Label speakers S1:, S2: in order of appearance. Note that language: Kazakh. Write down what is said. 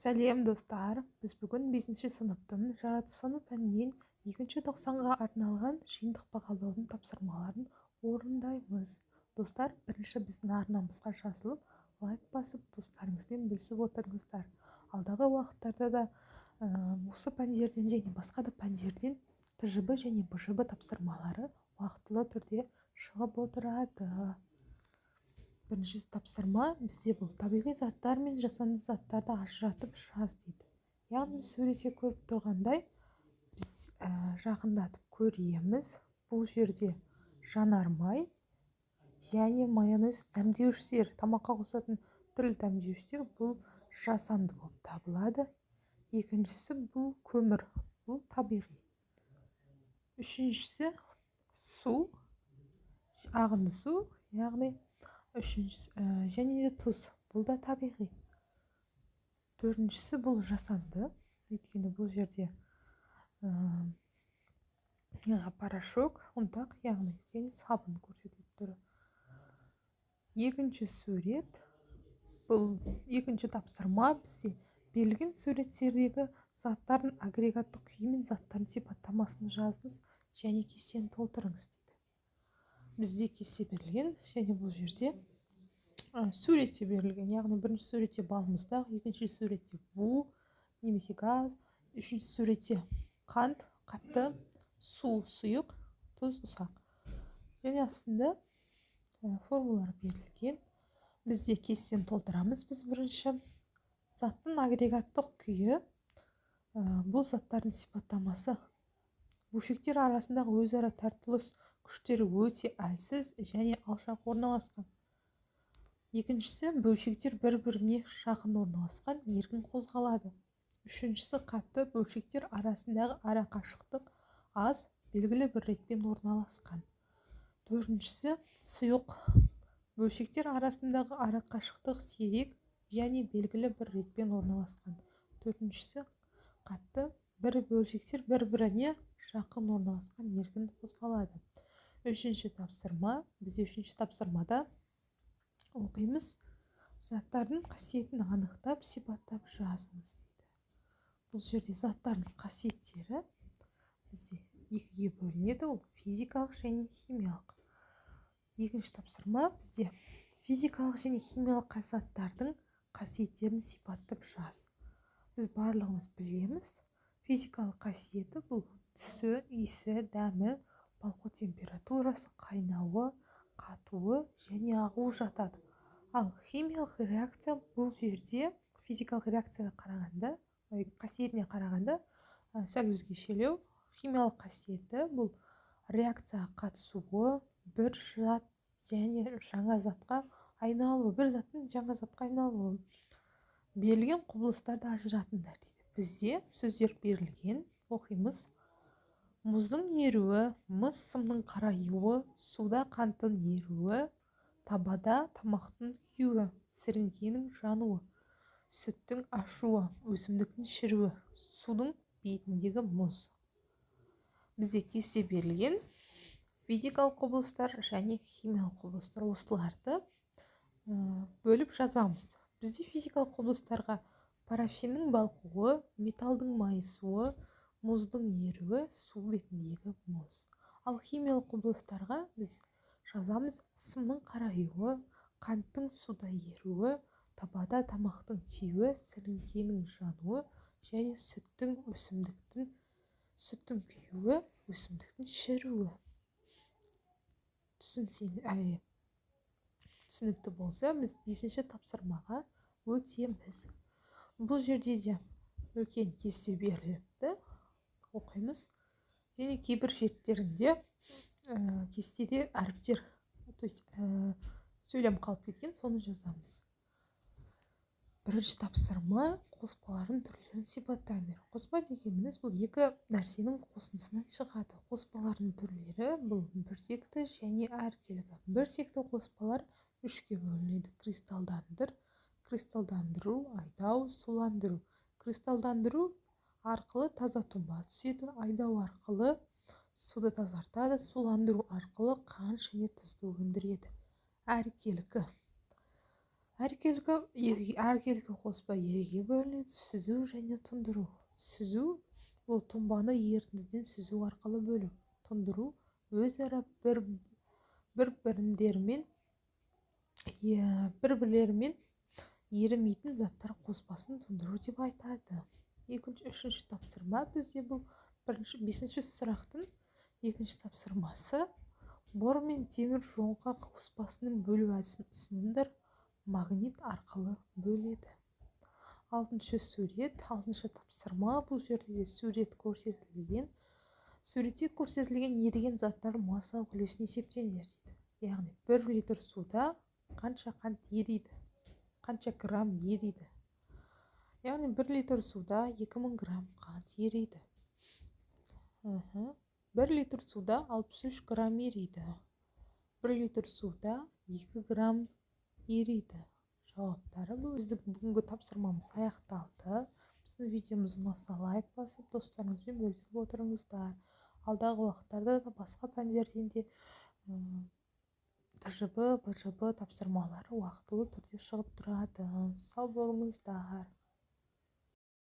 S1: Сәлем достар, біз бүгін 5-ші сыныптың жаратылыстану пәнінен 2-ші тоқсанға арналған жиынтық бағалаудың тапсырмаларын орындаймыз. Достар, бірінші біздің арнамызға жазылып, лайк басып, достарыңызбен бөлісіп отырыңыздар. Алдағы уақыттарда да осы пәндерден және басқа да пәндерден ТЖБ және БЖБ тапсырмалары уақытылы түрде шығып отырады. Бірінші тапсырма бізде бұл табиғи заттар мен жасанды заттарды ажыратып жаз дейді. Яғни суретте көріп тұрғандай біз жақындатып көреміз. Бұл жерде жанармай және майонез дәмдеуіштер, тамаққа қосатын түрлі дәмдеуіштер бұл жасанды болып табылады. Екіншісі бұл көмір, бұл табиғи. Үшіншісі су, ағынды су, яғни және де тұз, бұл да табиғи. Төртіншісі бұл жасанды, өйткені бұл жерде порошок, ұнтақ, яғни және сабын көрсетіліп тұр. Екінші сурет, бұл екінші тапсырма бізде берілген суреттердегі заттардың агрегаттық күйі мен заттардың сипаттамасын жазыңыз және кестені толтырыңыз дейді. Бізде кесте берілген және бұл жерде суретте берілген, яғни бірінші суретте балмұздақ, екінші суретте бу немесе газ, үшінші суретте қант, қатты, су, сұйық, тұз, ұсақ. Және астында формулалар берілген. Бізде кестені толтырамыз. Біз бірінші заттың агрегаттық күйі, бұл заттардың сипаттамасы. Бөлшектер арасындағы өзара тартылыс күштері өте әлсіз және алшақ орналасқан. Екіншісі, бөлшектер бір-біріне жақын орналасқан, еркін қозғалады. Үшіншісі, қатты, бөлшектер арасындағы ара қашықтық аз, белгілі бір ретпен орналасқан. Төртіншісі, сұйық, бөлшектер арасындағы ара қашықтық сирек және белгілі бір ретпен орналасқан. Төртіншісі, қатты, бір бөлшектер бір-біріне жақын орналасқан, еркін қозғалады. Үшінші тапсырма, біз үшінші тапсырмада оқимыз. Заттардың қасиетін анықтап, сипаттап жазыңыз дейді. Бұл жерде заттардың қасиеттері бізде екіге бөлінеді, ол физикалық және химиялық. Екінші тапсырма бізде физикалық және химиялық заттардың қасиеттерін сипаттап жаз. Біз барлығымыз білеміз. Физикалық қасиеті бұл түсі, иісі, дәмі, балқу температурасы, қайнауы, қатуы және ағуы жатады. Ал химиялық реакция бұл жерде физикалық реакцияға қарағанда, қасиетіне қарағанда сәл өзгешелеу. Химиялық қасиеті бұл реакцияға қатысуы, бір зат және жаңа затқа айналуы, бір заттың жаңа затқа айналуы. Берілген құбылыстарды ажыратыңдар дейді. Бізде сөздер берілген, оқимыз. Мұздың еруі, мыс сымның қараюы, суда қанттың еруі, табада тамақтың күйуі, сіріңкенің жануы, сүттің ашуы, өсімдіктің шіруі, судың бетіндегі мұз. Бізде кесте берілген физикалық құбылыстар және химиялық құбылыстар. Осыларды бөліп жазамыз. Бізде физикалық құбылыстарға парафиннің балқуы, металдың майысуы, мұздың еруі, су бетіндегі мұз. Ал химиялық құбылыстарға біз жазамыз сымның қараюы, қанттың суда еруі, табада тамақтың күйуі, сіріңкенің жануы және сүттің күйуі, өсімдіктің шіруі. Түсінікті болса, біз 5-ші тапсырмаға өтеміз. Бұл жерде де үлкен кесте беріліпті, оқимыз. Және кейбір шеттерінде кестеде әріптер, сөйлем қалып кеткен, соны жазамыз. Бірінші тапсырма қоспалардың түрлерін сипаттаңдар. Қоспа дегеніміз бұл екі нәрсенің қосындысынан шығады. Қоспалардың түрлері бұл біртекті және әркелкі. Біртекті қоспалар үшке бөлінеді. Кристалдандыру, айдау, суландыру. Кристалдандыру арқылы таза тұнба түседі, айдау арқылы суды тазартады, суландыру арқылы қант және тұзды өндіреді. Әркелкі әркелкі қоспа екіге бөлінеді: сүзу және тұндыру. Сүзу – бұл тұнбаны ерітіндіден сүзу арқылы бөлу. Тұндыру – өзара бір-бірлерімен ерімейтін заттар қоспасын тұндыру деп айтады. Үшінші тапсырма бізде бұл 5-ші сұрақтың екінші тапсырмасы. Бор мен темір жоңқа қоспасының бөлу әдісін ұсыныңдар. Магнит арқылы бөледі. 6-шы тапсырма. Бұл жерде де сурет көрсетілген. Суретте көрсетілген еріген заттардың массалық үлесін есептеңдер дейді. Яғни 1 литр суда қанша қант ериді? Қанша грамм ериді? Яғни 1 литр суда 2000 грамм қант ериді. 1 литр суда 63 грамм ериді. 1 литр суда 2 грамм ериді. Жауаптары бұл. Біздің бүгінгі тапсырмамыз аяқталды. Біздің видеомыз ұнаса лайк басып, достарыңызбен бөлісіп отырыңыздар. Алдағы уақыттарда да басқа пәндерден де ТЖБ, БЖБ тапсырмалары уақытылы түрде шығып тұрады. Сау болыңыздар.